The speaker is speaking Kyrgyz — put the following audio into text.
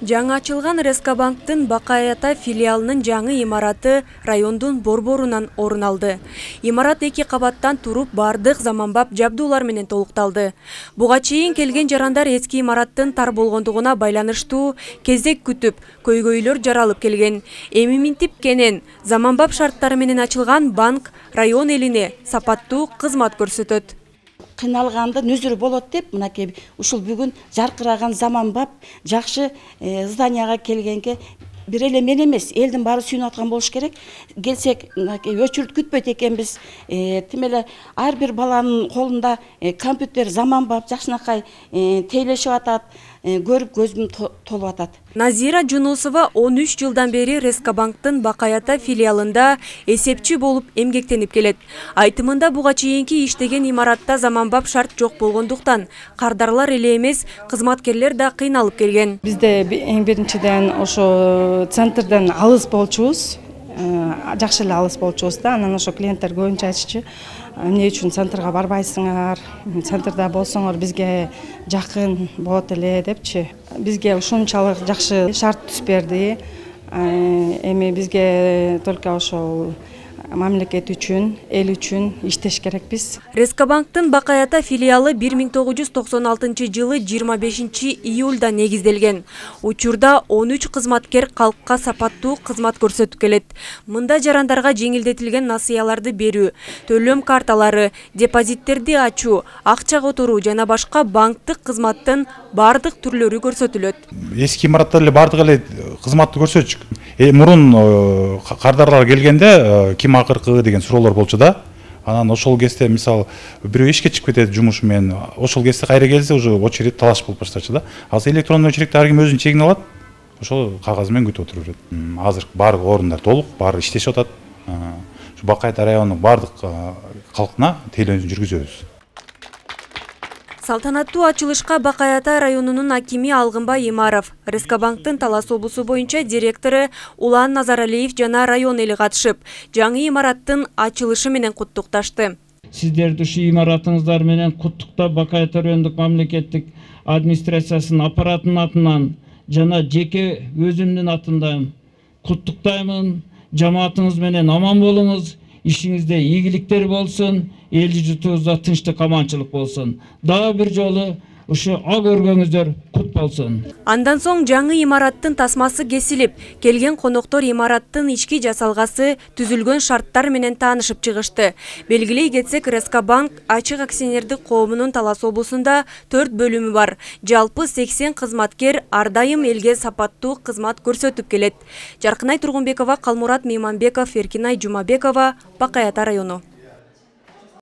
Жаңы ачылган Рескобанктын Бакай Ата филиалынын жаңы имараты райондун борборунан орун алды. Имарат 2 кабаттан туруп бардык заманбап жабдуулар менен толукталды. Буга чейин келген жарандар эски имараттын тар болгондугуна байланыштуу кезек күтүп, көйгөйлөр жаралып келген. Эми минтип кенен заманбап шарттары менен ачылган банк район элине сапаттуу кызмат көрсөтөт. Кыйналганда нөзүрү болот деп, мынакей ушул бүгүн жаркыраган заманбап жакшы зданияга келгенге бир эле мен эмес, элдин баары сүйүнүп аткан болуш керек. Келсек, өчүрүп күтпөйт экенбиз. Тим эле ар бир баланын колунда компьютер заманбап жакшынакай тейлешип атат, көрүп көзүм толуп атат. Назира Жунусова 13 жылдан бери Рескобанктын Бакай Ата филиалында эсепчи болуп эмгектенип келет. Айтымында буга чейинки иштеген имаратта заманбап шарт жок болгондуктан кардарлар эле эмес, кызматкерлер да кыйналып келген. Бизде эң биринчиден ошо центрден алыс болчубуз. Жакшы эле алыс болчубуз да, анан ошо клиенттер көбүнчө айтышчы, эмне үчүн центрга барбайсыңар, центрда болсоңор бизге жакын болот эле депчи. Бизге ушунчалык жакшы шарт түзүп берди. Эми бизге только ошол мамлекет үчүн, эл үчүн иштеш керекпиз. Рескобанктын Бакай Ата филиалы 1996 жылы 25 июлда негизделген. Учурда 13 кызматкер калкка сапаттуу кызмат көрсөтүп келет. Мында жарандарга жеңилдетилген насыяларды берүү, төлөм карталары, депозиттерди ачуу, акча которуу жана башка банктык кызматтын бардык түрлөрү көрсөтүлөт. Эски имаратта эле бардык эле кызматты көрсөтчүк. Мурун кардарлар келгенде ким акыркы деген суроолор болчу да. Анан ошол кезде мисалы бирөө ишке чыгып кетет жумуш менен, ошол кезде кайра келсе уже очередь талаш болуп баштачу да. Азыр электрондуу очередьте ар ким өзүнүн чегин алат. Ошол кагаз менен күтүп отура берет. Азыр баардык орундар толук, баары иштешип атат. Бакай Ата районунун баардык калкына тейлөөсүн жүргүзөбүз. Салтанаттуу ачылышка Бакай Ата районунун акими Алгынбай Имаров, Рескобанктын Талас облусу боюнча директору Улан Назаралиев жана район эли катышып, жаңы имараттын ачылышы менен куттукташты. Сиздерди ушу имаратыңыздар менен куттуктап Бакай Ата райондук мамлекеттик администрациясынын аппаратынын атынан жана жеке өзүмдүн атымдан куттуктаймын. Жамаатыңыз менен аман болуңуз, ишиңизде ийгиликтер болсун, эл журтубузда тынчтык, аманчылык болсун. Дагы бир жолу ушу ак өргөңүздөр кут болсун. Андан соң жаңы имараттын тасмасы кесилип, келген коноктор имараттын ички жасалгасы, түзүлгөн шарттар менен таанышып чыгышты. Белгилей кетсек, Рескобанк ачык акционердик коомунун Талас облусунда 4 бөлүмү бар. Жалпы 80 кызматкер ар дайым элге сапаттуу кызмат көрсөтүп келет. Жаркынай Тургунбекова, Калмурат Мейманбеков, Эркинай Жумабекова, Бакай Ата району.